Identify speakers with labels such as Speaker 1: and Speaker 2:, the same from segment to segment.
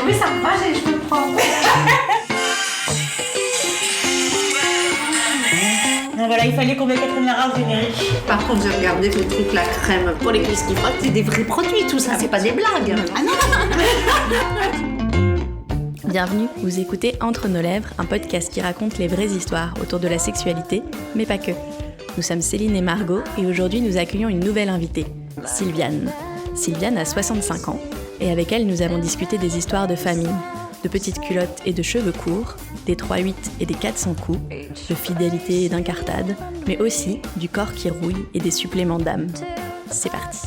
Speaker 1: Oui, ça me va, je peux prendre.
Speaker 2: Donc voilà, il fallait qu'on mette Catherine Lara au générique.
Speaker 1: Par contre, j'ai regardé le truc, la crème pour les cuisses qui frottent, c'est des vrais produits, tout ça, c'est pas des blagues. Ah non.
Speaker 3: Bienvenue, vous écoutez Entre nos lèvres, un podcast qui raconte les vraies histoires autour de la sexualité, mais pas que. Nous sommes Céline et Margot et aujourd'hui nous accueillons une nouvelle invitée, Sylviane. Sylviane a 65 ans et avec elle nous allons discuter des histoires de famille, de petites culottes et de cheveux courts, des 3-8 et des 400 coups, de fidélité et d'incartade, mais aussi du corps qui rouille et des suppléments d'âme. C'est parti.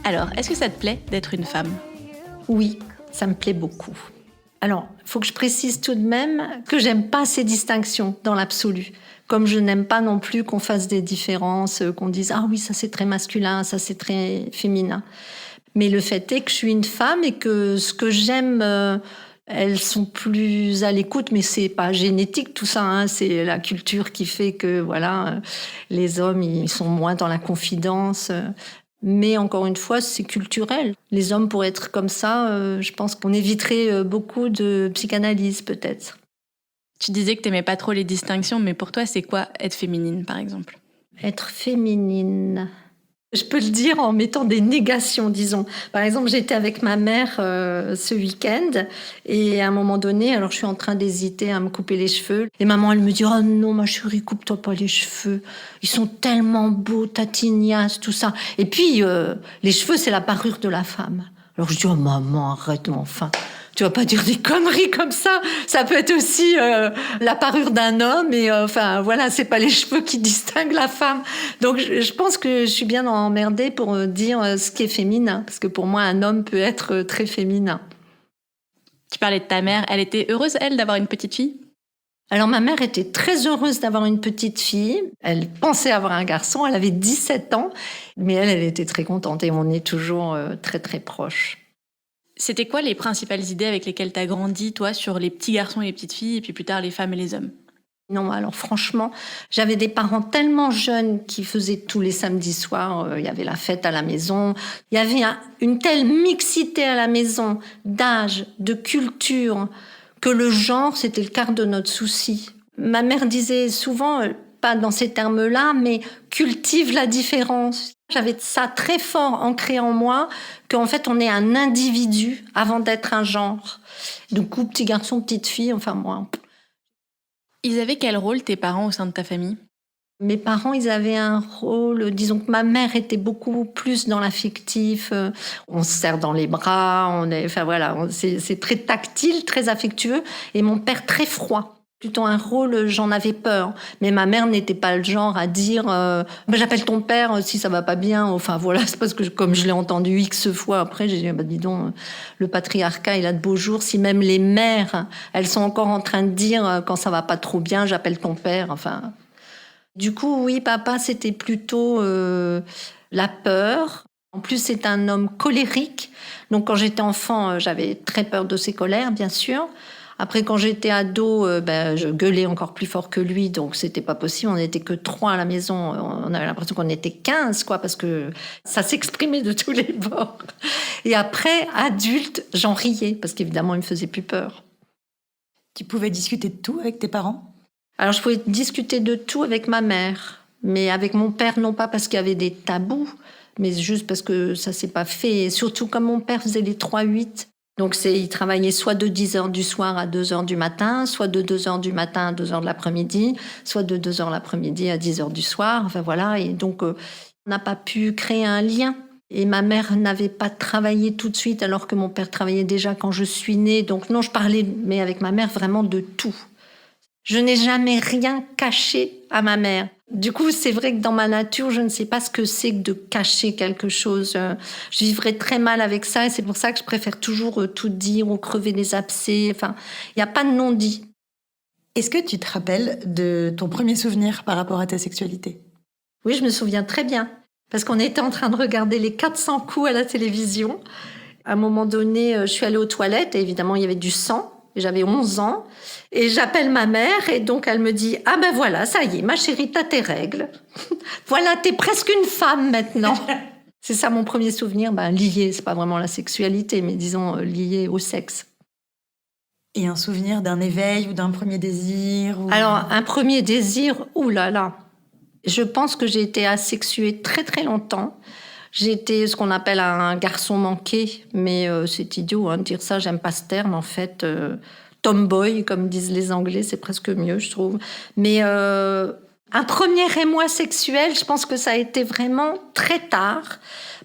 Speaker 3: Alors, est-ce que ça te plaît d'être une femme ?
Speaker 1: Oui, ça me plaît beaucoup. Alors, il faut que je précise tout de même que j'aime pas ces distinctions dans l'absolu. Comme je n'aime pas non plus qu'on fasse des différences, qu'on dise « Ah oui, ça c'est très masculin, ça c'est très féminin ». Mais le fait est que je suis une femme et que ce que j'aime, elles sont plus à l'écoute, mais c'est pas génétique tout ça, hein, c'est la culture qui fait que voilà, les hommes ils sont moins dans la confidence. Mais encore une fois, c'est culturel. Les hommes, pour être comme ça, je pense qu'on éviterait beaucoup de psychanalyse peut-être.
Speaker 3: Tu disais que t'aimais pas trop les distinctions, mais pour toi, c'est quoi être féminine, par exemple ?
Speaker 1: Être féminine... Je peux le dire en mettant des négations, disons. Par exemple, j'étais avec ma mère ce week-end et à un moment donné, alors je suis en train d'hésiter à me couper les cheveux. Et maman, elle me dit « Oh non, ma chérie, coupe-toi pas les cheveux. Ils sont tellement beaux, ta tignasse, tout ça. » Et puis, les cheveux, c'est la parure de la femme. Alors je dis « Oh maman, arrête, enfin. » Tu vas pas dire des conneries comme ça. Ça peut être aussi la parure d'un homme. Et enfin, voilà, c'est pas les cheveux qui distinguent la femme. Donc, je pense que je suis bien emmerdée pour dire ce qui est féminin. Parce que pour moi, un homme peut être très féminin.
Speaker 3: Tu parlais de ta mère. Elle était heureuse, elle, d'avoir une petite fille ?
Speaker 1: Alors, ma mère était très heureuse d'avoir une petite fille. Elle pensait avoir un garçon. Elle avait 17 ans. Mais elle était très contente. Et on est toujours très, très proches.
Speaker 3: C'était quoi les principales idées avec lesquelles tu as grandi, toi, sur les petits garçons et les petites filles, et puis plus tard les femmes et les hommes ?
Speaker 1: Non, alors franchement, j'avais des parents tellement jeunes qui faisaient tous les samedis soirs, il y avait la fête à la maison, il y avait une telle mixité à la maison d'âge, de culture, que le genre, c'était le quart de notre souci. Ma mère disait souvent, pas dans ces termes-là, mais cultive la différence. J'avais ça très fort ancré en moi, qu'en fait, on est un individu avant d'être un genre. Du coup, petit garçon, petite fille, enfin moi.
Speaker 3: Ils avaient quel rôle, tes parents, au sein de ta famille ?
Speaker 1: Mes parents, ils avaient un rôle, disons que ma mère était beaucoup plus dans l'affectif. On se serre dans les bras, enfin voilà, c'est très tactile, très affectueux. Et mon père, très froid. Plutôt un rôle, j'en avais peur. Mais ma mère n'était pas le genre à dire j'appelle ton père si ça va pas bien. Enfin voilà, c'est parce que comme je l'ai entendu X fois après, j'ai dit dis donc, le patriarcat il a de beaux jours. Si même les mères, elles sont encore en train de dire quand ça va pas trop bien, j'appelle ton père. Enfin, du coup oui, papa c'était plutôt la peur. En plus c'est un homme colérique. Donc quand j'étais enfant, j'avais très peur de ses colères, bien sûr. Après, quand j'étais ado, je gueulais encore plus fort que lui, donc c'était pas possible. On n'était que 3 à la maison. On avait l'impression qu'on était 15, quoi, parce que ça s'exprimait de tous les bords. Et après, adulte, j'en riais, parce qu'évidemment, il me faisait plus peur.
Speaker 2: Tu pouvais discuter de tout avec tes parents ?
Speaker 1: Alors, je pouvais discuter de tout avec ma mère, mais avec mon père, non pas parce qu'il y avait des tabous, mais juste parce que ça s'est pas fait. Et surtout, comme mon père faisait les 3-8, donc, il travaillait soit de 10h du soir à 2h du matin, soit de 2h du matin à 2h de l'après-midi, soit de 2h l'après-midi à 10h du soir. Enfin, voilà. Et donc, on n'a pas pu créer un lien. Et ma mère n'avait pas travaillé tout de suite, alors que mon père travaillait déjà quand je suis née. Donc, non, je parlais, mais avec ma mère, vraiment de tout. Je n'ai jamais rien caché à ma mère. Du coup, c'est vrai que dans ma nature, je ne sais pas ce que c'est que de cacher quelque chose. Je vivrais très mal avec ça et c'est pour ça que je préfère toujours tout dire ou crever des abcès. Enfin, il n'y a pas de non-dit.
Speaker 2: Est-ce que tu te rappelles de ton premier souvenir par rapport à ta sexualité ?
Speaker 1: Oui, je me souviens très bien. Parce qu'on était en train de regarder les 400 coups à la télévision. À un moment donné, je suis allée aux toilettes et évidemment, il y avait du sang. J'avais 11 ans et j'appelle ma mère et donc elle me dit « Ah ben voilà, ça y est, ma chérie, t'as tes règles. Voilà, t'es presque une femme maintenant. » C'est ça mon premier souvenir, lié, c'est pas vraiment la sexualité, mais disons lié au sexe.
Speaker 2: Et un souvenir d'un éveil ou d'un premier désir
Speaker 1: Alors, un premier désir, oulala. Je pense que j'ai été asexuée très très longtemps. J'ai été ce qu'on appelle un garçon manqué, mais c'est idiot de dire ça, j'aime pas ce terme en fait. Tomboy, comme disent les Anglais, c'est presque mieux, je trouve. Mais un premier émoi sexuel, je pense que ça a été vraiment très tard,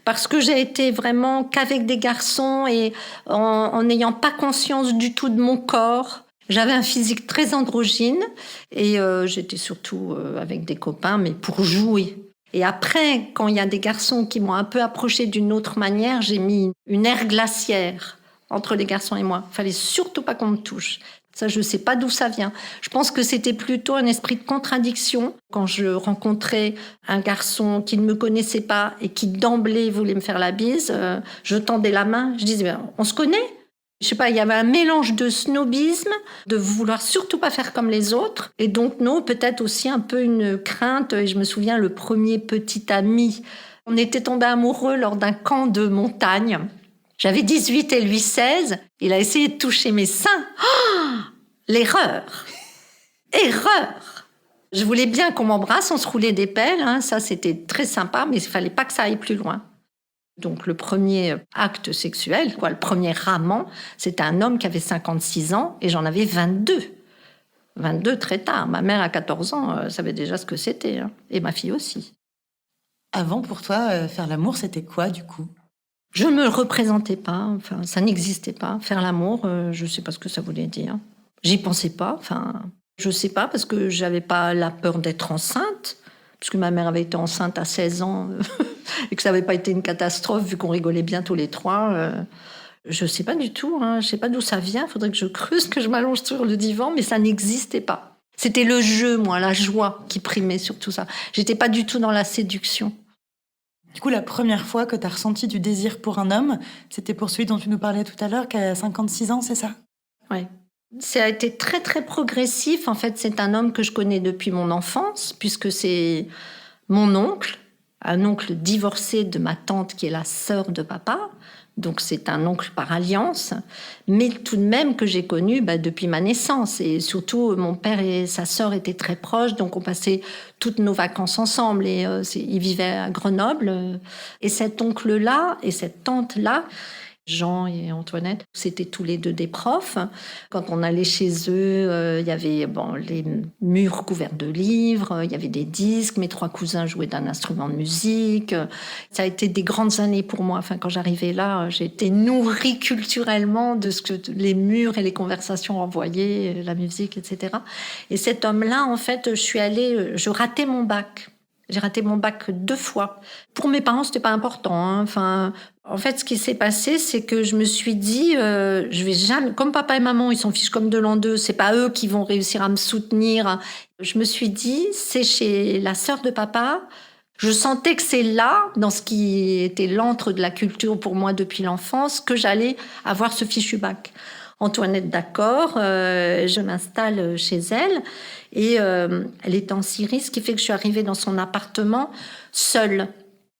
Speaker 1: parce que j'ai été vraiment qu'avec des garçons et en n'ayant pas conscience du tout de mon corps. J'avais un physique très androgyne et j'étais surtout avec des copains, mais pour jouer. Et après, quand il y a des garçons qui m'ont un peu approchée d'une autre manière, j'ai mis une ère glaciaire entre les garçons et moi. Il fallait surtout pas qu'on me touche. Ça, je sais pas d'où ça vient. Je pense que c'était plutôt un esprit de contradiction. Quand je rencontrais un garçon qui ne me connaissait pas et qui d'emblée voulait me faire la bise, je tendais la main, je disais « on se connaît ?» Je sais pas, il y avait un mélange de snobisme, de vouloir surtout pas faire comme les autres. Et donc, non, peut-être aussi un peu une crainte. Et je me souviens, le premier petit ami, on était tombés amoureux lors d'un camp de montagne. J'avais 18 et lui 16. Il a essayé de toucher mes seins. Oh, l'erreur! Erreur! Je voulais bien qu'on m'embrasse, on se roulait des pelles. Ça, c'était très sympa, mais il fallait pas que ça aille plus loin. Donc le premier acte sexuel, le premier amant, c'était un homme qui avait 56 ans et j'en avais 22. 22 très tard. Ma mère, à 14 ans, savait déjà ce que c'était. Et ma fille aussi.
Speaker 2: Avant, pour toi, faire l'amour, c'était quoi, du coup ?
Speaker 1: Je ne me représentais pas. Enfin, ça n'existait pas. Faire l'amour, je ne sais pas ce que ça voulait dire. J'y pensais pas. Enfin, je ne sais pas parce que je n'avais pas la peur d'être enceinte. Parce que ma mère avait été enceinte à 16 ans et que ça n'avait pas été une catastrophe vu qu'on rigolait bien tous les trois. Je ne sais pas du tout, je ne sais pas d'où ça vient. Il faudrait que je creuse, que je m'allonge sur le divan, mais ça n'existait pas. C'était le jeu, moi, la joie qui primait sur tout ça. Je n'étais pas du tout dans la séduction.
Speaker 2: Du coup, la première fois que tu as ressenti du désir pour un homme, c'était pour celui dont tu nous parlais tout à l'heure, qui a 56 ans, c'est ça ?
Speaker 1: Oui. Ça a été très, très progressif. En fait, c'est un homme que je connais depuis mon enfance, puisque c'est mon oncle, un oncle divorcé de ma tante qui est la sœur de papa. Donc, c'est un oncle par alliance, mais tout de même que j'ai connu depuis ma naissance. Et surtout, mon père et sa sœur étaient très proches, donc on passait toutes nos vacances ensemble. Et ils vivaient à Grenoble. Et cet oncle-là et cette tante-là, Jean et Antoinette, c'était tous les deux des profs. Quand on allait chez eux, il y avait les murs couverts de livres, il y avait des disques, mes 3 cousins jouaient d'un instrument de musique. Ça a été des grandes années pour moi. Enfin, quand j'arrivais là, j'ai été nourrie culturellement de ce que les murs et les conversations envoyaient, la musique, etc. Et cet homme-là, en fait, je ratais mon bac. J'ai raté mon bac 2 fois. Pour mes parents, c'était pas important. Enfin, en fait, ce qui s'est passé, c'est que je me suis dit, je vais jamais, comme papa et maman, ils s'en fichent comme de l'an 2, c'est pas eux qui vont réussir à me soutenir. Je me suis dit, c'est chez la sœur de papa. Je sentais que c'est là, dans ce qui était l'antre de la culture pour moi depuis l'enfance, que j'allais avoir ce fichu bac. Antoinette, d'accord, je m'installe chez elle et elle est en Syrie, ce qui fait que je suis arrivée dans son appartement seule.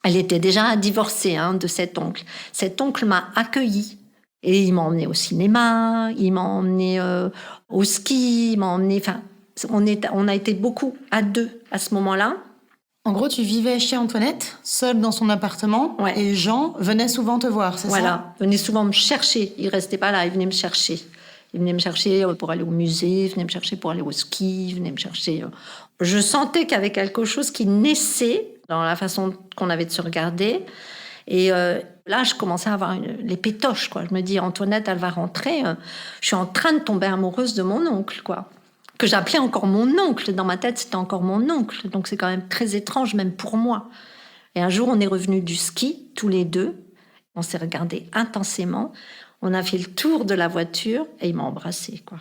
Speaker 1: Elle était déjà divorcée de cet oncle. Cet oncle m'a accueillie et il m'a emmenée au cinéma, il m'a emmenée au ski, il m'a emmenée. Enfin, on a été beaucoup à 2 à ce moment-là.
Speaker 2: En gros, tu vivais chez Antoinette, seule dans son appartement,
Speaker 1: ouais.
Speaker 2: Et Jean venait souvent te voir, c'est ça ?
Speaker 1: Voilà, venait souvent me chercher. Il restait pas là, il venait me chercher. Il venait me chercher pour aller au musée, il venait me chercher pour aller au ski, il venait me chercher. Je sentais qu'il y avait quelque chose qui naissait dans la façon qu'on avait de se regarder. Et là, je commençais à avoir les pétoches, quoi. Je me dis, Antoinette, elle va rentrer. Je suis en train de tomber amoureuse de mon oncle, quoi. Que j'appelais encore mon oncle. Dans ma tête, c'était encore mon oncle. Donc, c'est quand même très étrange, même pour moi. Et un jour, on est revenus du ski, tous les deux. On s'est regardés intensément. On a fait le tour de la voiture et il m'a embrassée, quoi.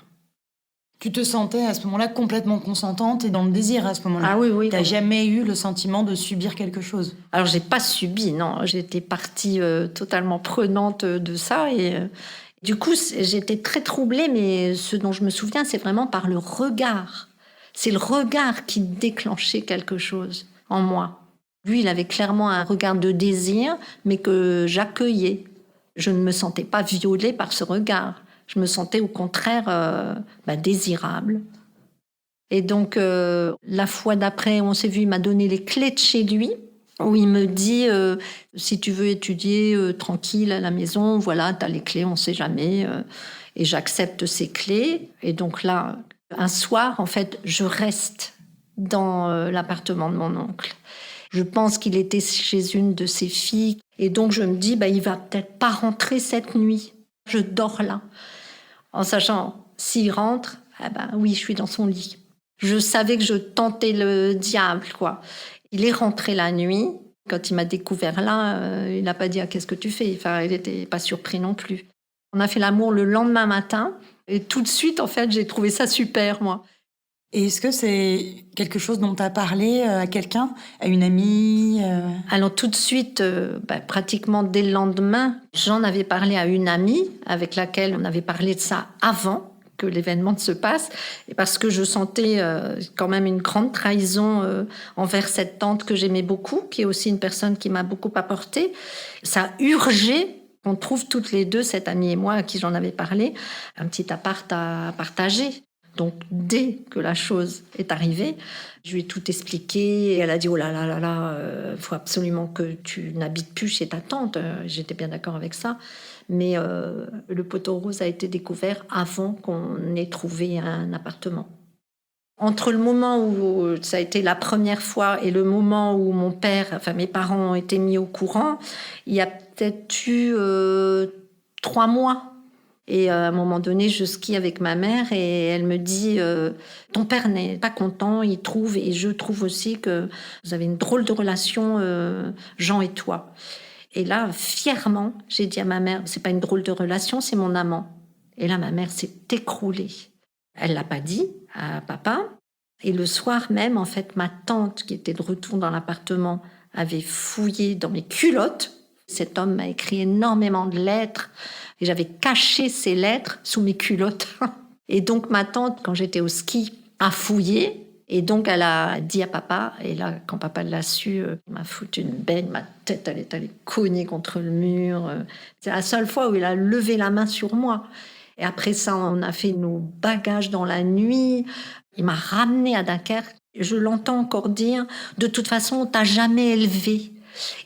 Speaker 2: Tu te sentais à ce moment-là complètement consentante et dans le désir à ce moment-là.
Speaker 1: Ah oui.
Speaker 2: T'as jamais eu le sentiment de subir quelque chose ?
Speaker 1: Alors, j'ai pas subi, non. J'étais partie totalement prenante de ça et... Du coup, j'étais très troublée, mais ce dont je me souviens, c'est vraiment par le regard. C'est le regard qui déclenchait quelque chose en moi. Lui, il avait clairement un regard de désir, mais que j'accueillais. Je ne me sentais pas violée par ce regard. Je me sentais au contraire désirable. Et donc, la fois d'après, on s'est vu, il m'a donné les clés de chez lui, où il me dit, si tu veux étudier tranquille à la maison, voilà, t'as les clés, on ne sait jamais. Et j'accepte ces clés. Et donc là, un soir, en fait, je reste dans l'appartement de mon oncle. Je pense qu'il était chez une de ses filles. Et donc, je me dis, il va peut-être pas rentrer cette nuit. Je dors là. En sachant, s'il rentre, oui, je suis dans son lit. Je savais que je tentais le diable, quoi. Il est rentré la nuit. Quand il m'a découvert là, il n'a pas dit « qu'est-ce que tu fais ?» Enfin, il n'était pas surpris non plus. On a fait l'amour le lendemain matin. Et tout de suite, en fait, j'ai trouvé ça super, moi.
Speaker 2: Et est-ce que c'est quelque chose dont tu as parlé à quelqu'un, à une amie
Speaker 1: Alors tout de suite, pratiquement dès le lendemain, j'en avais parlé à une amie avec laquelle on avait parlé de ça avant que l'événement se passe, et parce que je sentais quand même une grande trahison envers cette tante que j'aimais beaucoup, qui est aussi une personne qui m'a beaucoup apporté. Ça urgeait qu'on trouve toutes les deux, cette amie et moi, à qui j'en avais parlé, un petit appart à partager. Donc, dès que la chose est arrivée, je lui ai tout expliqué. Et elle a dit « oh là là là là, faut absolument que tu n'habites plus chez ta tante ». J'étais bien d'accord avec ça. Mais le poteau rose a été découvert avant qu'on ait trouvé un appartement. Entre le moment où ça a été la première fois et le moment où mes parents ont été mis au courant, il y a peut-être eu 3 mois. Et à un moment donné, je skie avec ma mère et elle me dit « ton père n'est pas content, il trouve, et je trouve aussi que vous avez une drôle de relation, Jean et toi ». Et là, fièrement, j'ai dit à ma mère « c'est pas une drôle de relation, c'est mon amant ». Et là, ma mère s'est écroulée. Elle l'a pas dit à papa. Et le soir même, en fait, ma tante, qui était de retour dans l'appartement, avait fouillé dans mes culottes. Cet homme m'a écrit énormément de lettres et j'avais caché ces lettres sous mes culottes. Et donc ma tante, quand j'étais au ski, a fouillé. Et donc elle a dit à papa, et là, quand papa l'a su, il m'a foutu une baigne, ma tête, elle est allée cogner contre le mur. C'est la seule fois où il a levé la main sur moi. Et après ça, on a fait nos bagages dans la nuit. Il m'a ramenée à Dunkerque. Je l'entends encore dire, de toute façon, on t'a jamais élevée.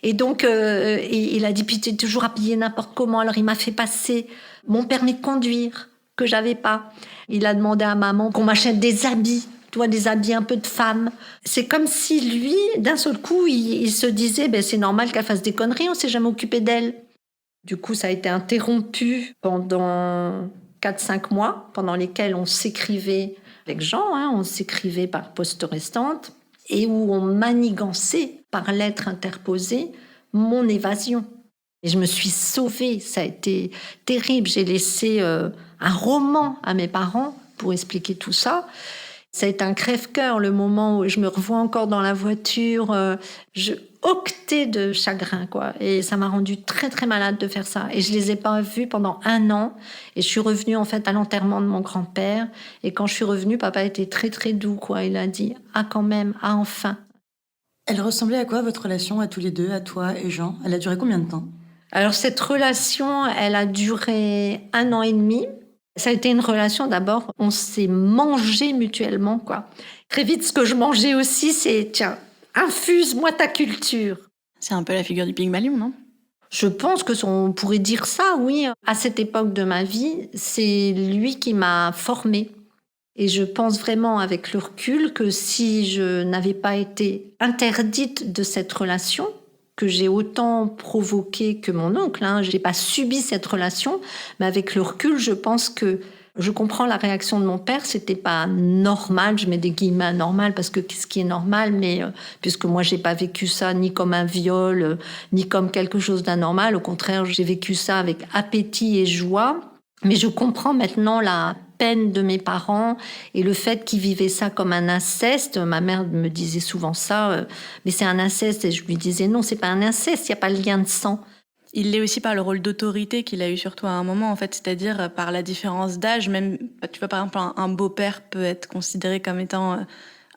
Speaker 1: Et donc, il a dit, puis tu es toujours habillée n'importe comment. Alors, il m'a fait passer mon permis de conduire, que j'avais pas. Il a demandé à maman qu'on m'achète des habits, des habits un peu de femme. C'est comme si lui, d'un seul coup, il se disait, c'est normal qu'elle fasse des conneries, on s'est jamais occupé d'elle. Du coup, ça a été interrompu pendant 4-5 mois, pendant lesquels on s'écrivait avec Jean, on s'écrivait par poste restante, et où on manigançait par lettre interposée mon évasion. Et je me suis sauvée, ça a été terrible. J'ai laissé un roman à mes parents pour expliquer tout ça. Ça a été un crève-cœur, le moment où je me revois encore dans la voiture. Je octais de chagrin, quoi. Et ça m'a rendue très, très malade de faire ça. Et je les ai pas vus pendant 1 an. Et je suis revenue, en fait, à l'enterrement de mon grand-père. Et quand je suis revenue, papa était très, très doux, quoi. Il a dit « ah, quand même, ah, enfin ».
Speaker 2: Elle ressemblait à quoi, votre relation à tous les deux, à toi et Jean ? Elle a duré combien de temps ?
Speaker 1: Alors, cette relation, elle a duré 1 an et demi. Ça a été une relation, d'abord, on s'est mangé mutuellement, quoi. Très vite, ce que je mangeais aussi, c'est, tiens, infuse-moi ta culture.
Speaker 3: C'est un peu la figure du Pygmalion, non ?
Speaker 1: Je pense qu'on pourrait dire ça, oui. À cette époque de ma vie, c'est lui qui m'a formée. Et je pense vraiment, avec le recul, que si je n'avais pas été interdite de cette relation, que j'ai autant provoqué que mon oncle, je n'ai pas subi cette relation, mais avec le recul, je pense que je comprends la réaction de mon père, c'était pas normal, je mets des guillemets à normal parce que qu'est-ce qui est normal, mais puisque moi j'ai pas vécu ça ni comme un viol, ni comme quelque chose d'anormal, au contraire, j'ai vécu ça avec appétit et joie. Mais je comprends maintenant la peine de mes parents et le fait qu'ils vivaient ça comme un inceste. Ma mère me disait souvent ça, mais c'est un inceste. Et je lui disais non, c'est pas un inceste, il n'y a pas le lien de sang.
Speaker 3: Il l'est aussi par le rôle d'autorité qu'il a eu sur toi à un moment, en fait, c'est-à-dire par la différence d'âge. Même, tu vois, par exemple, un beau-père peut être considéré comme étant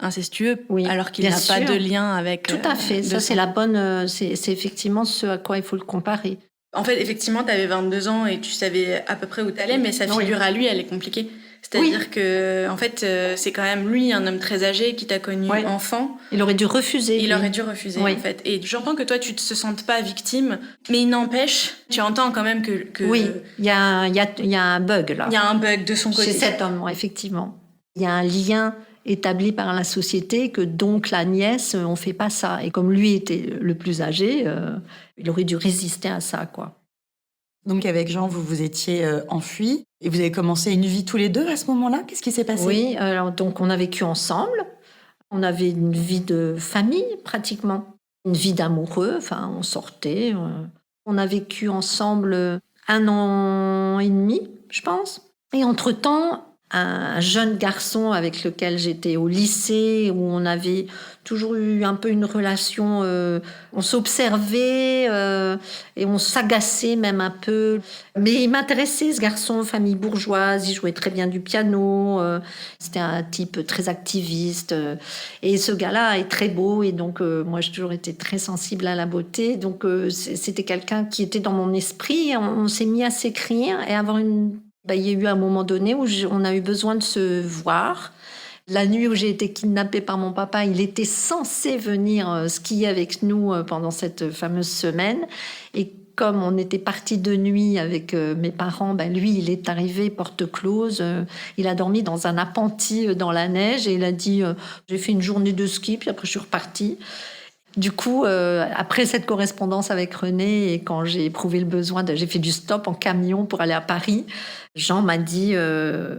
Speaker 3: incestueux,
Speaker 1: Oui,
Speaker 3: alors qu'il
Speaker 1: bien
Speaker 3: n'a pas
Speaker 1: sûr.
Speaker 3: de lien avec...
Speaker 1: Tout à fait. Ça, c'est la bonne. C'est effectivement ce à quoi il faut le comparer.
Speaker 3: En fait, effectivement, tu avais 22 ans et tu savais à peu près où tu allais, mais sa figure à lui, elle est compliquée. C'est-à-dire que, en fait, c'est quand même lui, un homme très âgé, qui t'a connu enfant.
Speaker 1: Il aurait dû refuser.
Speaker 3: Il aurait dû refuser, en fait. Et j'entends que toi, tu ne te sentes pas victime, mais il n'empêche, tu entends quand même que...
Speaker 1: Oui, il y a un bug là.
Speaker 3: Il y a un bug de son côté.
Speaker 1: Chez cet homme, effectivement. Il y a un lien établi par la société que donc la nièce, on fait pas ça. Et comme lui était le plus âgé, il aurait dû résister à ça, quoi.
Speaker 2: Donc avec Jean, vous vous étiez enfuis et vous avez commencé une vie tous les deux à ce moment-là. Qu'est-ce qui s'est passé ?
Speaker 1: Oui, alors donc on a vécu ensemble. On avait une vie de famille pratiquement, une vie d'amoureux. Enfin, on sortait. On a vécu ensemble 1 an et demi, je pense. Et entre-temps, un jeune garçon avec lequel j'étais au lycée, où on avait toujours eu un peu une relation, on s'observait et on s'agaçait même un peu. Mais il m'intéressait, ce garçon, famille bourgeoise, il jouait très bien du piano, c'était un type très activiste. Et ce gars-là est très beau, et donc moi j'ai toujours été très sensible à la beauté, donc c'était quelqu'un qui était dans mon esprit. On s'est mis à s'écrire et à avoir une... il y a eu un moment donné où on a eu besoin de se voir. La nuit où j'ai été kidnappée par mon papa, il était censé venir skier avec nous pendant cette fameuse semaine. Et comme on était partis de nuit avec mes parents, lui, il est arrivé porte close. Il a dormi dans un appentis dans la neige et il a dit j'ai fait une journée de ski, puis après je suis repartie. Du coup, après cette correspondance avec René, et quand j'ai éprouvé le besoin, j'ai fait du stop en camion pour aller à Paris. Jean m'a dit,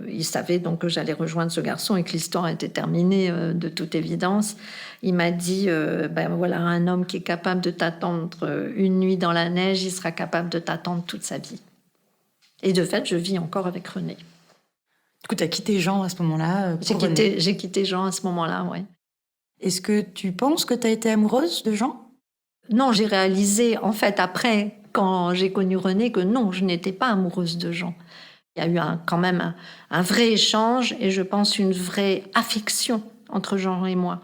Speaker 1: il savait donc que j'allais rejoindre ce garçon et que l'histoire était terminée de toute évidence. Il m'a dit, voilà, un homme qui est capable de t'attendre une nuit dans la neige, il sera capable de t'attendre toute sa vie. Et de fait, je vis encore avec René.
Speaker 2: Du coup, tu as quitté Jean à ce moment-là
Speaker 1: J'ai quitté Jean à ce moment-là, oui.
Speaker 2: Est-ce que tu penses que tu as été amoureuse de Jean ?
Speaker 1: Non, j'ai réalisé, en fait, après, quand j'ai connu René, que non, je n'étais pas amoureuse de Jean. Il y a eu quand même un vrai échange et je pense une vraie affection entre Jean et moi.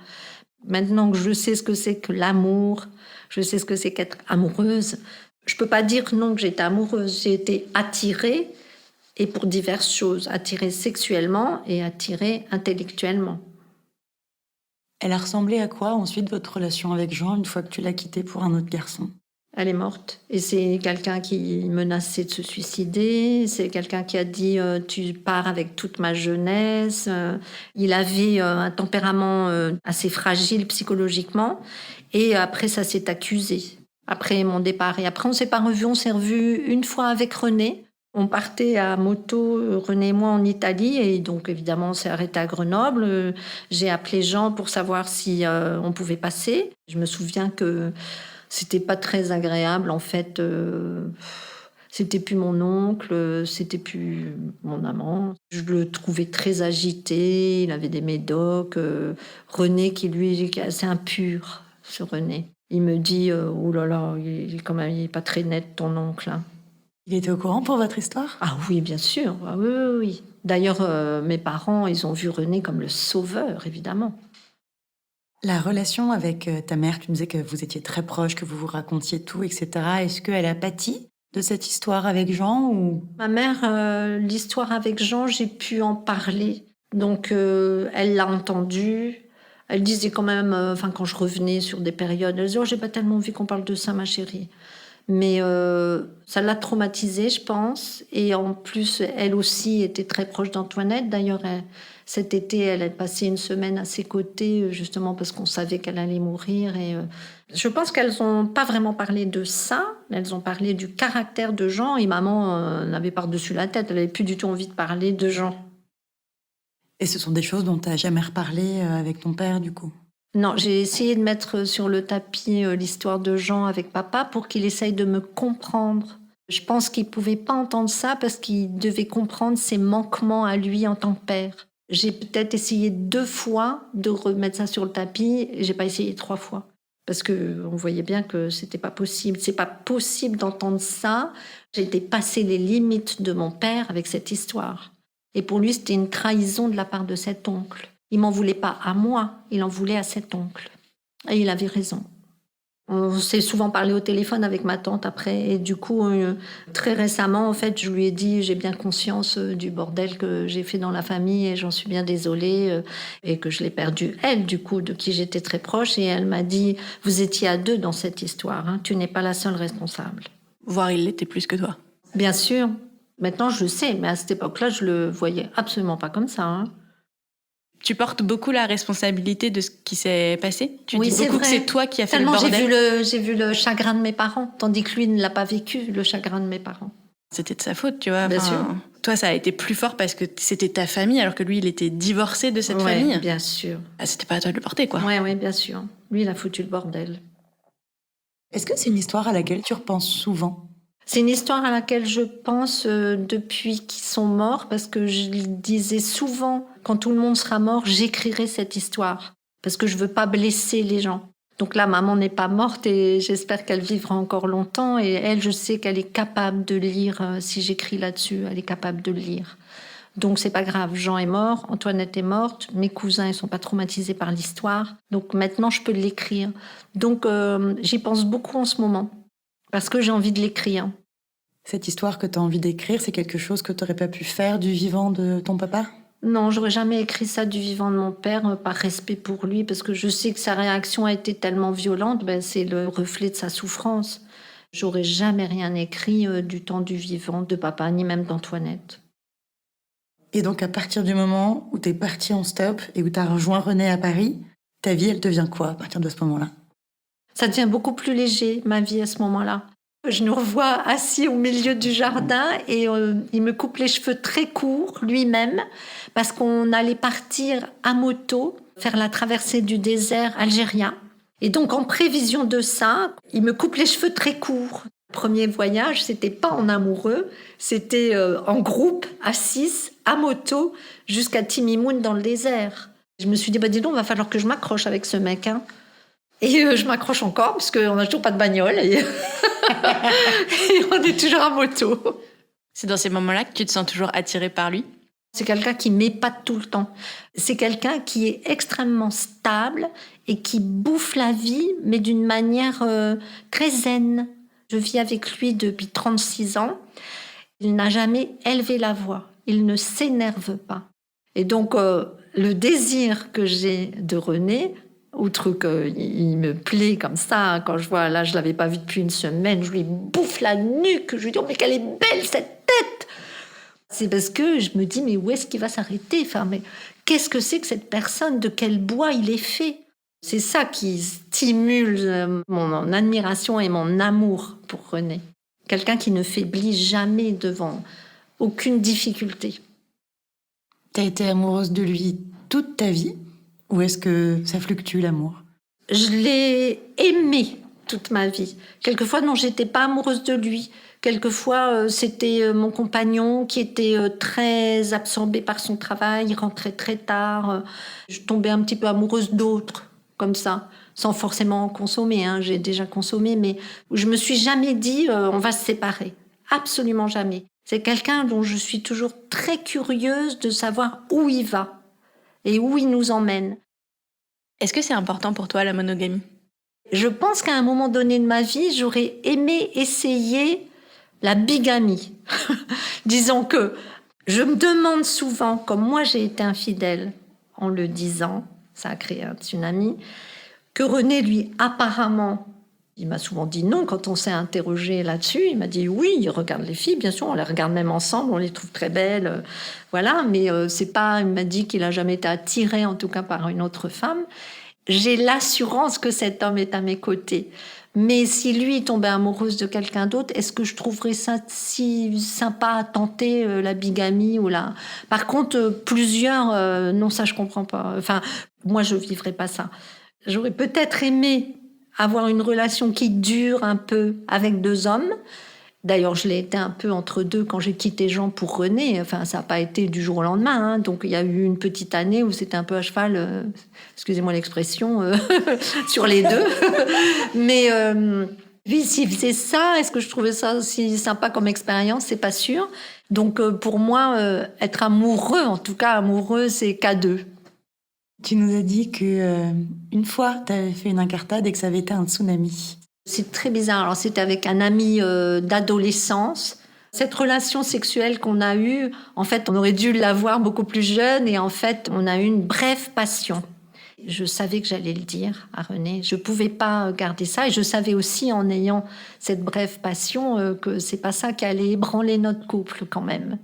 Speaker 1: Maintenant que je sais ce que c'est que l'amour, je sais ce que c'est qu'être amoureuse, je ne peux pas dire non que j'étais amoureuse. J'ai été attirée, et pour diverses choses, attirée sexuellement et attirée intellectuellement.
Speaker 2: Elle a ressemblé à quoi ensuite votre relation avec Jean une fois que tu l'as quitté pour un autre garçon ?
Speaker 1: Elle est morte. Et c'est quelqu'un qui menaçait de se suicider. C'est quelqu'un qui a dit tu pars avec toute ma jeunesse. Il avait un tempérament assez fragile psychologiquement. Et après, ça s'est accusé. Après mon départ. Et après, on s'est pas revus. On s'est revus une fois avec René. On partait à moto, René et moi, en Italie. Et donc, évidemment, on s'est arrêté à Grenoble. J'ai appelé Jean pour savoir si on pouvait passer. Je me souviens que c'était pas très agréable, en fait. C'était plus mon oncle, c'était plus mon amant. Je le trouvais très agité, il avait des médocs. René, qui lui est assez impur, ce René. Il me dit oh là là, il est pas très net, ton oncle. Hein.
Speaker 2: Il était au courant pour votre histoire ?
Speaker 1: Ah oui, bien sûr. Ah, oui. D'ailleurs, mes parents, ils ont vu René comme le sauveur, évidemment.
Speaker 2: La relation avec ta mère, tu me disais que vous étiez très proches, que vous vous racontiez tout, etc. Est-ce qu'elle a pâti de cette histoire avec Jean ou...
Speaker 1: Ma mère, l'histoire avec Jean, j'ai pu en parler. Donc, elle l'a entendu. Elle disait quand même, quand je revenais sur des périodes, elle disait « Oh, j'ai pas tellement envie qu'on parle de ça, ma chérie ». Mais ça l'a traumatisée, je pense. Et en plus, elle aussi était très proche d'Antoinette. D'ailleurs, cet été, elle a passé une semaine à ses côtés, justement parce qu'on savait qu'elle allait mourir. Et je pense qu'elles n'ont pas vraiment parlé de ça. Elles ont parlé du caractère de Jean. Et maman l'avait par-dessus la tête. Elle n'avait plus du tout envie de parler de Jean.
Speaker 2: Et ce sont des choses dont tu n'as jamais reparlé avec ton père, du coup ?
Speaker 1: Non, j'ai essayé de mettre sur le tapis l'histoire de Jean avec papa pour qu'il essaye de me comprendre. Je pense qu'il ne pouvait pas entendre ça parce qu'il devait comprendre ses manquements à lui en tant que père. J'ai peut-être essayé 2 fois de remettre ça sur le tapis et je n'ai pas essayé 3 fois. Parce qu'on voyait bien que ce n'était pas possible. Ce n'est pas possible d'entendre ça. J'ai été passer les limites de mon père avec cette histoire. Et pour lui, c'était une trahison de la part de cet oncle. Il m'en voulait pas à moi, il en voulait à cet oncle. Et il avait raison. On s'est souvent parlé au téléphone avec ma tante après. Et du coup, très récemment, en fait, je lui ai dit, j'ai bien conscience du bordel que j'ai fait dans la famille et j'en suis bien désolée. Et que je l'ai perdue, elle, du coup, de qui j'étais très proche. Et elle m'a dit, vous étiez à 2 dans cette histoire. Hein, tu n'es pas la seule responsable.
Speaker 3: Voire il l'était plus que toi.
Speaker 1: Bien sûr. Maintenant, je le sais. Mais à cette époque-là, je le voyais absolument pas comme ça. Hein.
Speaker 3: Tu portes beaucoup la responsabilité de ce qui s'est passé. Tu
Speaker 1: Oui,
Speaker 3: dis beaucoup que c'est toi qui as fait
Speaker 1: Tellement
Speaker 3: le bordel.
Speaker 1: j'ai vu le chagrin de mes parents, tandis que lui ne l'a pas vécu, le chagrin de mes parents.
Speaker 3: C'était de sa faute, tu vois.
Speaker 1: Bien sûr.
Speaker 3: Toi, ça a été plus fort parce que c'était ta famille, alors que lui, il était divorcé de cette famille.
Speaker 1: Bien sûr.
Speaker 3: Ah, c'était pas à toi de le porter, quoi.
Speaker 1: Oui, bien sûr. Lui, il a foutu le bordel.
Speaker 2: Est-ce que c'est une histoire à laquelle tu repenses souvent ?
Speaker 1: C'est une histoire à laquelle je pense depuis qu'ils sont morts, parce que je disais souvent, quand tout le monde sera mort, j'écrirai cette histoire, parce que je veux pas blesser les gens. Donc là, maman n'est pas morte et j'espère qu'elle vivra encore longtemps. Et elle, je sais qu'elle est capable de lire, si j'écris là-dessus, elle est capable de lire. Donc c'est pas grave, Jean est mort, Antoinette est morte, mes cousins ils sont pas traumatisés par l'histoire. Donc maintenant, je peux l'écrire. Donc j'y pense beaucoup en ce moment. Parce que j'ai envie de l'écrire.
Speaker 2: Cette histoire que tu as envie d'écrire, c'est quelque chose que tu n'aurais pas pu faire du vivant de ton papa ?
Speaker 1: Non, j'aurais jamais écrit ça du vivant de mon père, par respect pour lui, parce que je sais que sa réaction a été tellement violente, c'est le reflet de sa souffrance. J'aurais jamais rien écrit du temps du vivant de papa, ni même d'Antoinette.
Speaker 2: Et donc à partir du moment où tu es partie en stop et où tu as rejoint René à Paris, ta vie, elle devient quoi à partir de ce moment-là ?
Speaker 1: Ça devient beaucoup plus léger, ma vie, à ce moment-là. Je nous revois assis au milieu du jardin et il me coupe les cheveux très courts, lui-même, parce qu'on allait partir à moto, faire la traversée du désert algérien. Et donc, en prévision de ça, il me coupe les cheveux très courts. Le premier voyage, c'était pas en amoureux, c'était en groupe, à 6, à moto, jusqu'à Timimoun dans le désert. Je me suis dit, dis donc, il va falloir que je m'accroche avec ce mec, hein. Et je m'accroche encore, parce qu'on n'a toujours pas de bagnole. Et on est toujours à moto.
Speaker 3: C'est dans ces moments-là que tu te sens toujours attirée par lui ?
Speaker 1: C'est quelqu'un qui m'épate tout le temps. C'est quelqu'un qui est extrêmement stable et qui bouffe la vie, mais d'une manière très zen. Je vis avec lui depuis 36 ans. Il n'a jamais élevé la voix. Il ne s'énerve pas. Et donc, le désir que j'ai de René... Outre qu'il me plaît comme ça, quand je vois, là, je ne l'avais pas vu depuis une semaine, je lui bouffe la nuque, je lui dis, oh, mais qu'elle est belle, cette tête! C'est parce que je me dis, mais où est-ce qu'il va s'arrêter? Enfin, mais qu'est-ce que c'est que cette personne? De quel bois il est fait? C'est ça qui stimule mon admiration et mon amour pour René. Quelqu'un qui ne faiblit jamais devant aucune difficulté.
Speaker 2: Tu as été amoureuse de lui toute ta vie ? Ou est-ce que ça fluctue, l'amour ?
Speaker 1: Je l'ai aimé toute ma vie. Quelquefois, non, j'étais pas amoureuse de lui. Quelquefois, c'était mon compagnon qui était très absorbé par son travail. Il rentrait très tard. Je tombais un petit peu amoureuse d'autres, comme ça, sans forcément en consommer. Hein. J'ai déjà consommé, mais je me suis jamais dit on va se séparer. Absolument jamais. C'est quelqu'un dont je suis toujours très curieuse de savoir où il va et où il nous emmène.
Speaker 3: Est-ce que c'est important pour toi, la monogamie ?
Speaker 1: Je pense qu'à un moment donné de ma vie, j'aurais aimé essayer la bigamie. Disons que je me demande souvent, comme moi j'ai été infidèle en le disant, ça a créé un tsunami, que René, lui, apparemment, il m'a souvent dit non quand on s'est interrogé là-dessus. Il m'a dit oui, il regarde les filles, bien sûr, on les regarde même ensemble, on les trouve très belles, voilà. Mais c'est pas, il m'a dit qu'il a jamais été attiré, en tout cas, par une autre femme. J'ai l'assurance que cet homme est à mes côtés. Mais si lui tombait amoureuse de quelqu'un d'autre, est-ce que je trouverais ça si sympa à tenter la bigamie ou la... Par contre, plusieurs, non, ça je comprends pas. Enfin, moi je vivrais pas ça. J'aurais peut-être aimé avoir une relation qui dure un peu avec 2 hommes. D'ailleurs, je l'ai été un peu entre 2 quand j'ai quitté Jean pour René. Enfin, ça n'a pas été du jour au lendemain. Hein. Donc, il y a eu une petite année où c'était un peu à cheval, excusez-moi l'expression, sur les 2. Mais s'il faisait ça, est-ce que je trouvais ça aussi sympa comme expérience? C'est pas sûr. Donc, pour moi, être amoureux, en tout cas amoureux, c'est qu'à 2.
Speaker 2: Tu nous as dit que une fois, tu avais fait une incartade et que ça avait été un tsunami.
Speaker 1: C'est très bizarre. Alors, c'était avec un ami d'adolescence. Cette relation sexuelle qu'on a eue, en fait, on aurait dû l'avoir beaucoup plus jeune et en fait, on a eu une brève passion. Je savais que j'allais le dire à René. Je pouvais pas garder ça et je savais aussi en ayant cette brève passion que c'est pas ça qui allait ébranler notre couple quand même.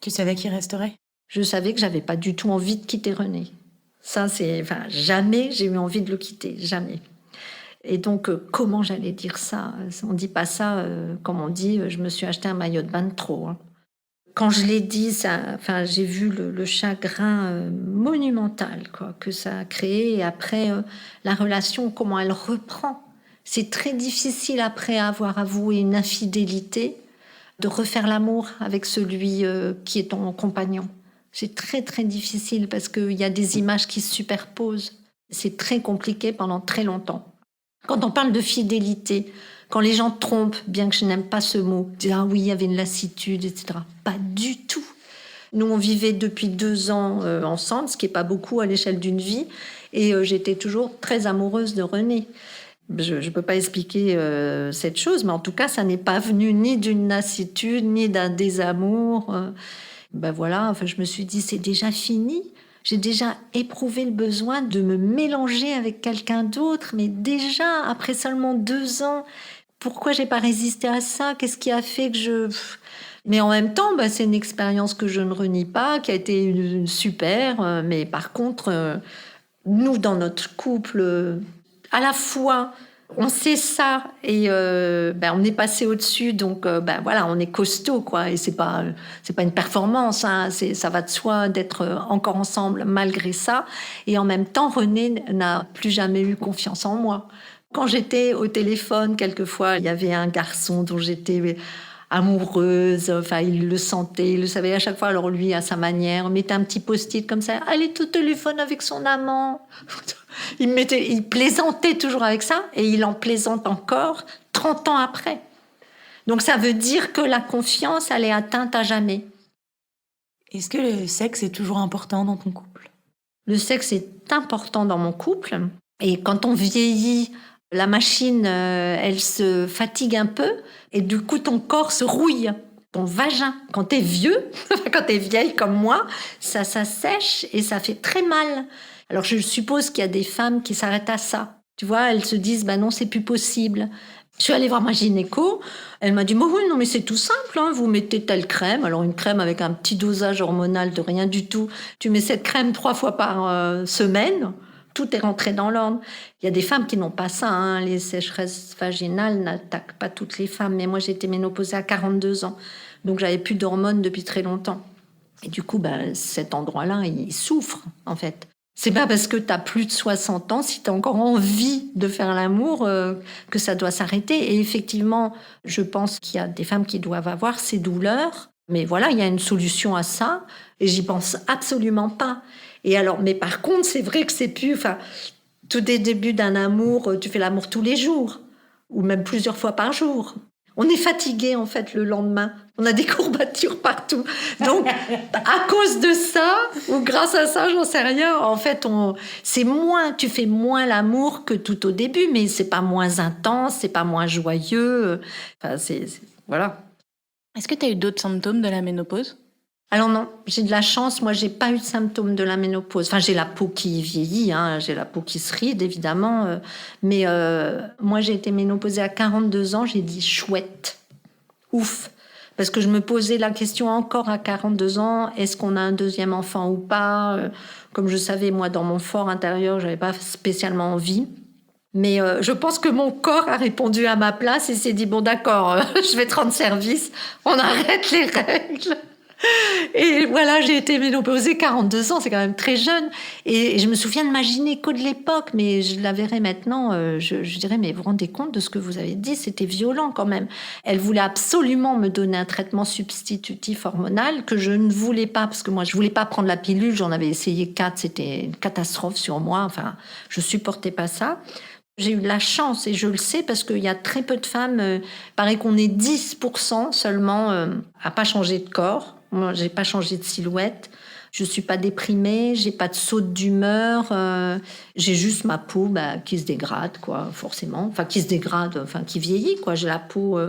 Speaker 2: Tu savais qu'il resterait?
Speaker 1: Je savais que j'avais pas du tout envie de quitter René. Ça, jamais j'ai eu envie de le quitter, jamais. Et donc, comment j'allais dire ça? On dit pas ça, comme on dit, je me suis acheté un maillot de bain de trop. Hein. Quand je l'ai dit, j'ai vu le chagrin monumental que ça a créé. Et après, la relation, comment elle reprend. C'est très difficile, après avoir avoué une infidélité, de refaire l'amour avec celui qui est ton compagnon. C'est très, très difficile parce qu'il y a des images qui se superposent. C'est très compliqué pendant très longtemps. Quand on parle de fidélité, quand les gens trompent, bien que je n'aime pas ce mot, disent « Ah oui, il y avait une lassitude, etc. » Pas du tout. Nous, on vivait depuis 2 ans ensemble, ce qui n'est pas beaucoup à l'échelle d'une vie, et j'étais toujours très amoureuse de René. Je ne peux pas expliquer cette chose, mais en tout cas, ça n'est pas venu ni d'une lassitude, ni d'un désamour. Je me suis dit, c'est déjà fini. J'ai déjà éprouvé le besoin de me mélanger avec quelqu'un d'autre, mais déjà, après seulement 2 ans, pourquoi j'ai pas résisté à ça? Qu'est-ce qui a fait que je... Mais en même temps, c'est une expérience que je ne renie pas, qui a été une super. Mais par contre, nous, dans notre couple, à la fois, on sait ça et on est passé au-dessus, donc on est costaud, quoi. Et c'est pas une performance, hein, ça va de soi d'être encore ensemble malgré ça. Et en même temps, René n'a plus jamais eu confiance en moi. Quand j'étais au téléphone, quelquefois, il y avait un garçon dont j'étais amoureuse, il le sentait, il le savait à chaque fois, alors lui, à sa manière, on mettait un petit post-it comme ça, elle est au téléphone avec son amant. Il plaisantait toujours avec ça, et il en plaisante encore 30 ans après. Donc ça veut dire que la confiance, elle est atteinte à jamais.
Speaker 2: Est-ce que le sexe est toujours important dans ton couple?
Speaker 1: Le sexe est important dans mon couple, et quand on vieillit, la machine, elle se fatigue un peu et du coup, ton corps se rouille. Ton vagin, quand t'es vieux, quand t'es vieille comme moi, ça sèche et ça fait très mal. Alors, je suppose qu'il y a des femmes qui s'arrêtent à ça. Tu vois, elles se disent, non, c'est plus possible. Je suis allée voir ma gynéco. Elle m'a dit, oui, non, mais c'est tout simple. Hein, vous mettez telle crème. Alors, une crème avec un petit dosage hormonal de rien du tout. Tu mets cette crème 3 fois par semaine. Tout est rentré dans l'ordre. Il y a des femmes qui n'ont pas ça. Hein. Les sécheresses vaginales n'attaquent pas toutes les femmes. Mais moi, j'ai été ménopausée à 42 ans. Donc, j'avais plus d'hormones depuis très longtemps. Et du coup, cet endroit-là, il souffre, en fait. C'est pas parce que tu as plus de 60 ans, si tu as encore envie de faire l'amour, que ça doit s'arrêter. Et effectivement, je pense qu'il y a des femmes qui doivent avoir ces douleurs. Mais voilà, il y a une solution à ça. Et j'y pense absolument pas. Et alors, mais par contre, c'est vrai que c'est plus... tout des débuts d'un amour, tu fais l'amour tous les jours, ou même plusieurs fois par jour. On est fatigué, en fait, le lendemain. On a des courbatures partout. Donc, à cause de ça, ou grâce à ça, j'en sais rien, en fait, tu fais moins l'amour que tout au début, mais c'est pas moins intense, c'est pas moins joyeux. Voilà.
Speaker 3: Est-ce que tu as eu d'autres symptômes de la ménopause ?
Speaker 1: Alors non, j'ai de la chance, moi j'ai pas eu de symptômes de la ménopause. J'ai la peau qui vieillit, hein, j'ai la peau qui se ride évidemment, mais moi j'ai été ménopausée à 42 ans, j'ai dit chouette, ouf, parce que je me posais la question encore à 42 ans, est-ce qu'on a un deuxième enfant ou pas? Comme je savais, moi dans mon fort intérieur, j'avais pas spécialement envie. Mais je pense que mon corps a répondu à ma place et s'est dit, bon d'accord, je vais te rendre service, on arrête les règles. Et voilà, j'ai été ménopausée 42 ans, c'est quand même très jeune. Et je me souviens de ma gynéco de l'époque, mais je la verrai maintenant, je dirais, mais vous vous rendez compte de ce que vous avez dit? C'était violent quand même. Elle voulait absolument me donner un traitement substitutif hormonal que je ne voulais pas, parce que moi, je voulais pas prendre la pilule, j'en avais essayé 4, c'était une catastrophe sur moi, je supportais pas ça. J'ai eu de la chance, et je le sais, parce qu'il y a très peu de femmes, paraît qu'on est 10% seulement à pas changer de corps. Moi, j'ai pas changé de silhouette. Je suis pas déprimée, j'ai pas de saute d'humeur, j'ai juste ma peau qui se dégrade, quoi, forcément. Enfin, qui se dégrade, enfin, qui vieillit, quoi. J'ai la peau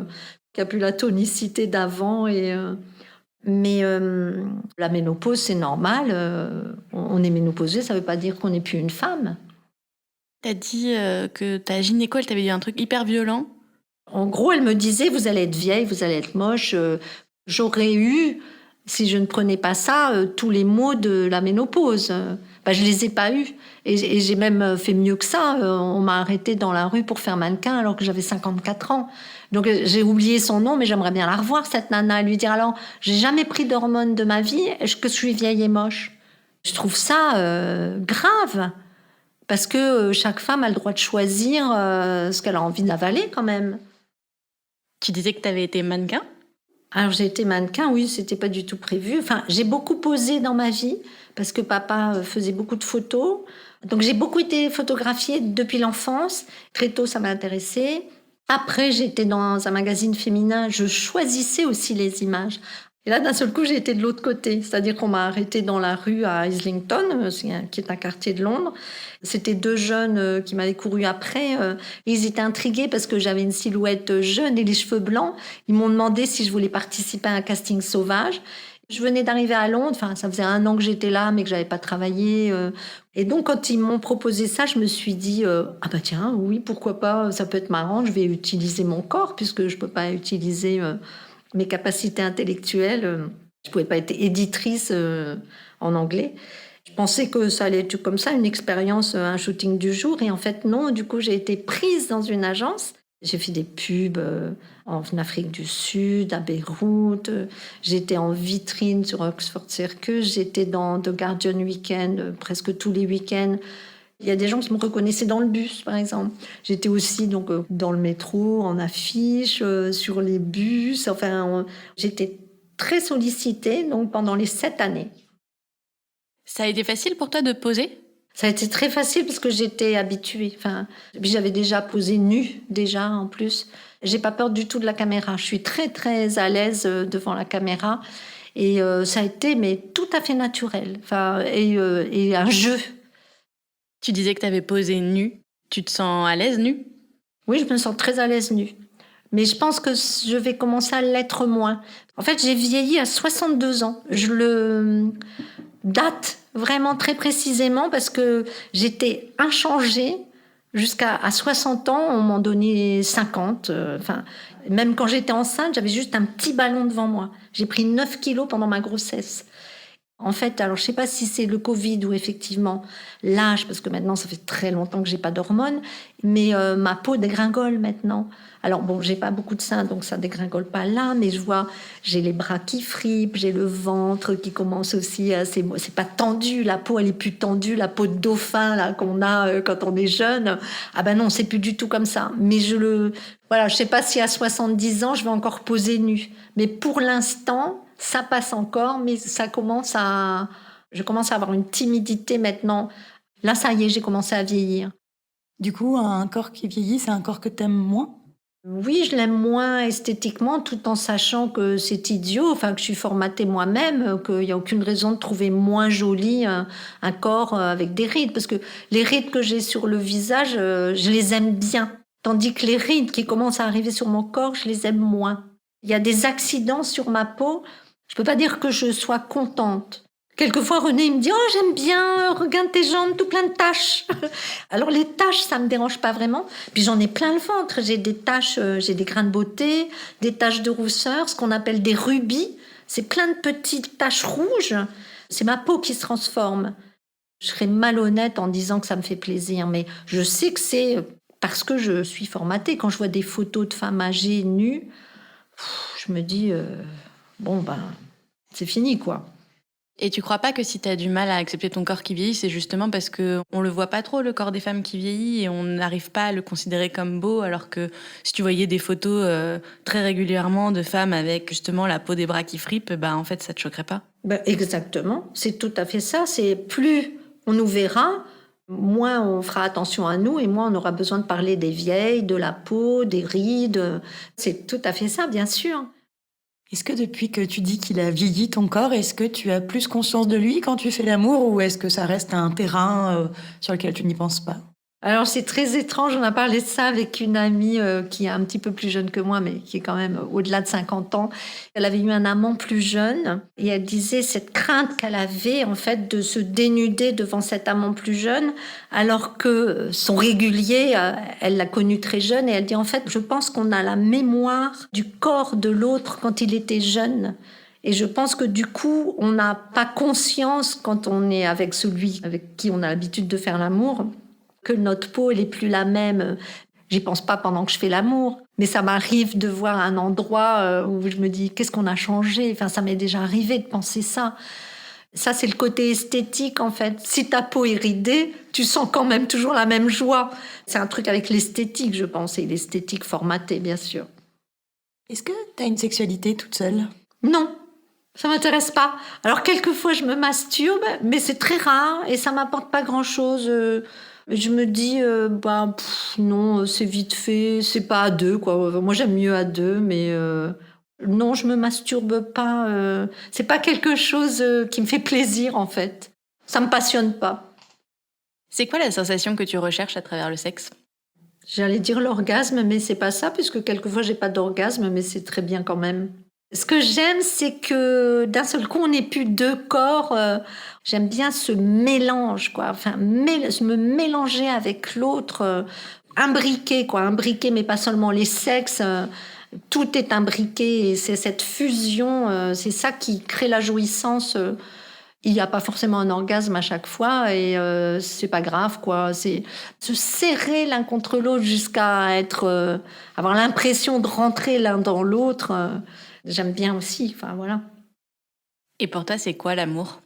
Speaker 1: qui a plus la tonicité d'avant. Mais la ménopause, c'est normal. On est ménopausé, ça veut pas dire qu'on n'est plus une femme.
Speaker 3: T'as dit que ta gynéco, elle t'avait dit un truc hyper violent.
Speaker 1: En gros, elle me disait, vous allez être vieille, vous allez être moche. J'aurais eu, si je ne prenais pas ça, tous les maux de la ménopause. Je les ai pas eus. Et j'ai même fait mieux que ça. On m'a arrêtée dans la rue pour faire mannequin alors que j'avais 54 ans. Donc j'ai oublié son nom, mais j'aimerais bien la revoir, cette nana, et lui dire, alors, j'ai jamais pris d'hormones de ma vie, est-ce que je suis vieille et moche? Je trouve ça grave. Parce que chaque femme a le droit de choisir ce qu'elle a envie d'avaler quand même.
Speaker 3: Tu disais que tu avais été mannequin ?
Speaker 1: Alors j'ai été mannequin, oui, c'était pas du tout prévu. Enfin, j'ai beaucoup posé dans ma vie parce que papa faisait beaucoup de photos. Donc j'ai beaucoup été photographiée depuis l'enfance. Très tôt, ça m'a intéressée. Après, j'étais dans un magazine féminin. Je choisissais aussi les images. Et là, d'un seul coup, j'ai été de l'autre côté. C'est-à-dire qu'on m'a arrêtée dans la rue à Islington, qui est un quartier de Londres. C'était 2 jeunes qui m'avaient couru après. Ils étaient intrigués parce que j'avais une silhouette jeune et les cheveux blancs. Ils m'ont demandé si je voulais participer à un casting sauvage. Je venais d'arriver à Londres. Enfin, ça faisait 1 an que j'étais là, mais que j'avais pas travaillé. Et donc, quand ils m'ont proposé ça, je me suis dit ah bah tiens, oui, pourquoi pas, ça peut être marrant. Je vais utiliser mon corps puisque je peux pas utiliser mes capacités intellectuelles. Je pouvais pas être éditrice en anglais. Je pensais que ça allait être comme ça, une expérience, un shooting du jour. Et en fait, non. Du coup, j'ai été prise dans une agence. J'ai fait des pubs en Afrique du Sud, à Beyrouth. J'étais en vitrine sur Oxford Circus. J'étais dans The Guardian Weekend presque tous les week-ends. Il y a des gens qui me reconnaissaient dans le bus, par exemple. J'étais aussi donc dans le métro, en affiche, sur les bus. Enfin, j'étais très sollicitée donc pendant les 7 années.
Speaker 3: Ça a été facile pour toi de poser ?
Speaker 1: Ça a été très facile parce que j'étais habituée. Enfin, j'avais déjà posé nue, déjà, en plus. J'ai pas peur du tout de la caméra. Je suis très, très à l'aise devant la caméra. Et ça a été mais tout à fait naturel. Enfin, et un jeu.
Speaker 3: Tu disais que tu avais posé nue. Tu te sens à l'aise nue ?
Speaker 1: Oui, je me sens très à l'aise nue. Mais je pense que je vais commencer à l'être moins. En fait, j'ai vieilli à 62 ans. Je le date vraiment très précisément parce que j'étais inchangée jusqu'à 60 ans. On m'en donnait 50. Même quand j'étais enceinte, j'avais juste un petit ballon devant moi. J'ai pris 9 kilos pendant ma grossesse. En fait, alors je sais pas si c'est le Covid ou effectivement l'âge, parce que maintenant ça fait très longtemps que j'ai pas d'hormones, mais ma peau dégringole maintenant. Alors bon, j'ai pas beaucoup de seins, donc ça dégringole pas là, mais je vois, j'ai les bras qui fripent, j'ai le ventre qui commence aussi à... C'est pas tendu, la peau elle est plus tendue, la peau de dauphin là qu'on a quand on est jeune. Ah ben non, c'est plus du tout comme ça. Mais voilà, je sais pas si à 70 ans je vais encore poser nue, mais pour l'instant ça passe encore, mais je commence à avoir une timidité maintenant. Là, ça y est, j'ai commencé à vieillir.
Speaker 2: Du coup, un corps qui vieillit, c'est un corps que t'aimes moins ?
Speaker 1: Oui, je l'aime moins esthétiquement, tout en sachant que c'est idiot, que je suis formatée moi-même, qu'il n'y a aucune raison de trouver moins joli un corps avec des rides. Parce que les rides que j'ai sur le visage, je les aime bien. Tandis que les rides qui commencent à arriver sur mon corps, je les aime moins. Il y a des accidents sur ma peau. Je peux pas dire que je sois contente. Quelquefois, René, il me dit « Oh, j'aime bien, regarde tes jambes, tout plein de taches. » Alors, les taches, ça me dérange pas vraiment. Puis j'en ai plein le ventre. J'ai des taches, j'ai des grains de beauté, des taches de rousseur, ce qu'on appelle des rubis. C'est plein de petites taches rouges. C'est ma peau qui se transforme. Je serais malhonnête en disant que ça me fait plaisir, mais je sais que c'est parce que je suis formatée. Quand je vois des photos de femmes âgées, nues, je me dis... c'est fini, quoi.
Speaker 3: Et tu crois pas que si t'as du mal à accepter ton corps qui vieillit, c'est justement parce qu'on le voit pas trop, le corps des femmes qui vieillit, et on n'arrive pas à le considérer comme beau, alors que si tu voyais des photos très régulièrement de femmes avec justement la peau des bras qui fripent, en fait, ça te choquerait pas ?
Speaker 1: Exactement, c'est tout à fait ça. C'est plus on nous verra, moins on fera attention à nous, et moins on aura besoin de parler des vieilles, de la peau, des rides. C'est tout à fait ça, bien sûr.
Speaker 2: Est-ce que depuis que tu dis qu'il a vieilli ton corps, est-ce que tu as plus conscience de lui quand tu fais l'amour ou est-ce que ça reste un terrain sur lequel tu n'y penses pas?
Speaker 1: Alors c'est très étrange, on a parlé de ça avec une amie qui est un petit peu plus jeune que moi, mais qui est quand même au-delà de 50 ans. Elle avait eu un amant plus jeune et elle disait cette crainte qu'elle avait en fait de se dénuder devant cet amant plus jeune, alors que son régulier, elle l'a connu très jeune et elle dit en fait je pense qu'on a la mémoire du corps de l'autre quand il était jeune. Et je pense que du coup, on n'a pas conscience quand on est avec celui avec qui on a l'habitude de faire l'amour, que notre peau, elle est plus la même. J'y pense pas pendant que je fais l'amour, mais ça m'arrive de voir un endroit où je me dis qu'est-ce qu'on a changé. Enfin, ça m'est déjà arrivé de penser ça. Ça, c'est le côté esthétique, en fait. Si ta peau est ridée, tu sens quand même toujours la même joie. C'est un truc avec l'esthétique, je pense, et l'esthétique formatée, bien sûr.
Speaker 2: Est-ce que tu as une sexualité toute seule?
Speaker 1: Non, ça m'intéresse pas. Alors, quelquefois, je me masturbe, mais c'est très rare et ça m'apporte pas grand-chose. Je me dis, non, c'est vite fait, c'est pas à deux, quoi. Moi, j'aime mieux à deux, mais non, je me masturbe pas. C'est pas quelque chose qui me fait plaisir, en fait. Ça me passionne pas.
Speaker 3: C'est quoi la sensation que tu recherches à travers le sexe?
Speaker 1: J'allais dire l'orgasme, mais c'est pas ça, puisque quelquefois, j'ai pas d'orgasme, mais c'est très bien quand même. Ce que j'aime, c'est que d'un seul coup, on n'est plus deux corps. J'aime bien ce mélange, quoi. Enfin, me mélanger avec l'autre, imbriqué, quoi. Imbriqué, mais pas seulement les sexes. Tout est imbriqué et c'est cette fusion, c'est ça qui crée la jouissance. Il n'y a pas forcément un orgasme à chaque fois et c'est pas grave, quoi. C'est se serrer l'un contre l'autre jusqu'à avoir l'impression de rentrer l'un dans l'autre. J'aime bien aussi, enfin voilà.
Speaker 3: Et pour toi, c'est quoi l'amour?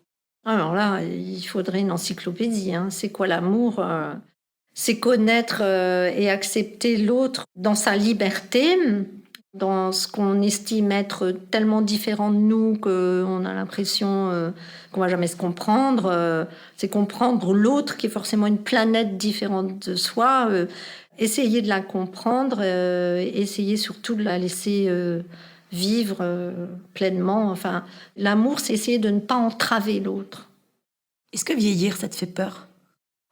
Speaker 1: Alors là, il faudrait une encyclopédie. C'est quoi l'amour? C'est connaître et accepter l'autre dans sa liberté, dans ce qu'on estime être tellement différent de nous qu'on a l'impression qu'on va jamais se comprendre. C'est comprendre l'autre qui est forcément une planète différente de soi. Essayer de la comprendre, essayer surtout de la laisser vivre pleinement. Enfin, l'amour, c'est essayer de ne pas entraver l'autre.
Speaker 2: Est-ce que vieillir, ça te fait peur?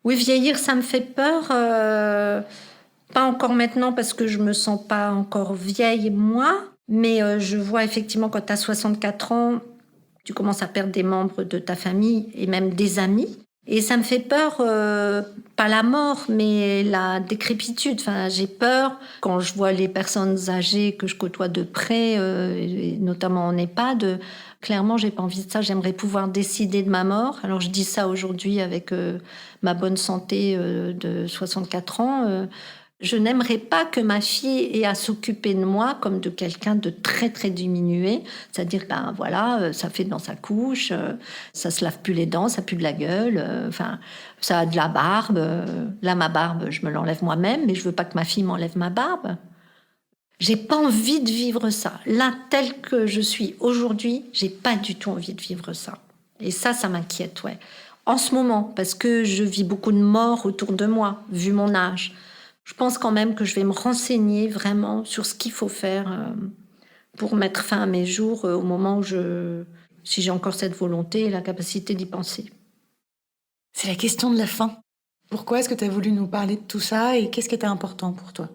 Speaker 1: Oui, vieillir, ça me fait peur. Pas encore maintenant parce que je me sens pas encore vieille, moi. Mais je vois effectivement quand tu as 64 ans, tu commences à perdre des membres de ta famille et même des amis. Et ça me fait peur, pas la mort, mais la décrépitude. Enfin, j'ai peur quand je vois les personnes âgées que je côtoie de près, et notamment en EHPAD. Clairement, j'ai pas envie de ça. J'aimerais pouvoir décider de ma mort. Alors, je dis ça aujourd'hui avec ma bonne santé de 64 ans. Je n'aimerais pas que ma fille ait à s'occuper de moi comme de quelqu'un de très, très diminué. C'est-à-dire, ça fait dans sa couche, ça se lave plus les dents, ça pue de la gueule, ça a de la barbe. Là, ma barbe, je me l'enlève moi-même, mais je veux pas que ma fille m'enlève ma barbe. J'ai pas envie de vivre ça. Là, tel que je suis aujourd'hui, j'ai pas du tout envie de vivre ça. Et ça m'inquiète, ouais. En ce moment, parce que je vis beaucoup de morts autour de moi, vu mon âge. Je pense quand même que je vais me renseigner vraiment sur ce qu'il faut faire pour mettre fin à mes jours au moment où si j'ai encore cette volonté et la capacité d'y penser.
Speaker 2: C'est la question de la fin. Pourquoi est-ce que tu as voulu nous parler de tout ça et qu'est-ce qui était important pour toi?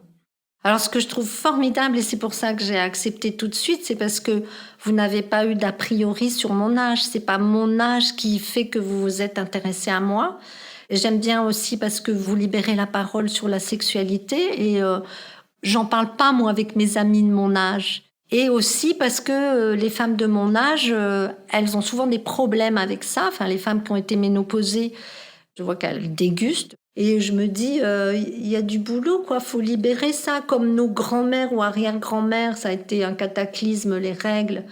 Speaker 1: Alors, ce que je trouve formidable, et c'est pour ça que j'ai accepté tout de suite, c'est parce que vous n'avez pas eu d'a priori sur mon âge. C'est pas mon âge qui fait que vous vous êtes intéressé à moi. Et j'aime bien aussi parce que vous libérez la parole sur la sexualité et j'en parle pas, moi, avec mes amis de mon âge. Et aussi parce que les femmes de mon âge, elles ont souvent des problèmes avec ça. Enfin, les femmes qui ont été ménopausées, je vois qu'elles dégustent. Et je me dis, il y a du boulot, quoi. Faut libérer ça. Comme nos grands-mères ou arrière-grand-mères, ça a été un cataclysme, les règles.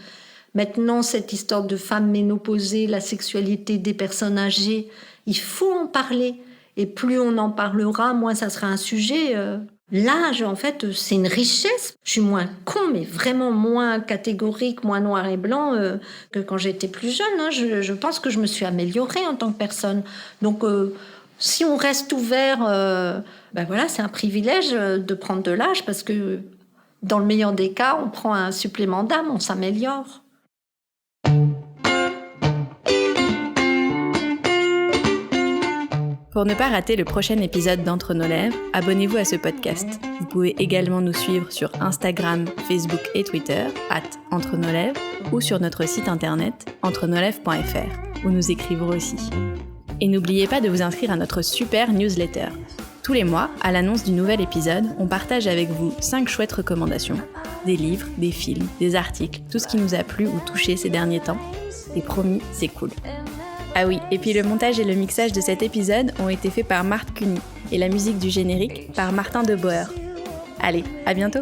Speaker 1: Maintenant, cette histoire de femmes ménopausées, la sexualité des personnes âgées, il faut en parler. Et plus on en parlera, moins ça sera un sujet. L'âge, en fait, c'est une richesse. Je suis moins con, mais vraiment moins catégorique, moins noir et blanc que quand j'étais plus jeune. Je pense que je me suis améliorée en tant que personne. Donc, si on reste ouvert, c'est un privilège de prendre de l'âge parce que dans le meilleur des cas, on prend un supplément d'âme, on s'améliore.
Speaker 3: Pour ne pas rater le prochain épisode d'Entre nos lèvres, abonnez-vous à ce podcast. Vous pouvez également nous suivre sur Instagram, Facebook et Twitter, @entrenoslèvres, ou sur notre site internet, entrenoslèvres.fr, où nous écrivons aussi. Et n'oubliez pas de vous inscrire à notre super newsletter. Tous les mois, à l'annonce du nouvel épisode, on partage avec vous 5 chouettes recommandations. Des livres, des films, des articles, tout ce qui nous a plu ou touché ces derniers temps. Et promis, c'est cool. Ah oui, et puis le montage et le mixage de cet épisode ont été faits par Marthe Cuny et la musique du générique par Martin de Boer. Allez, à bientôt!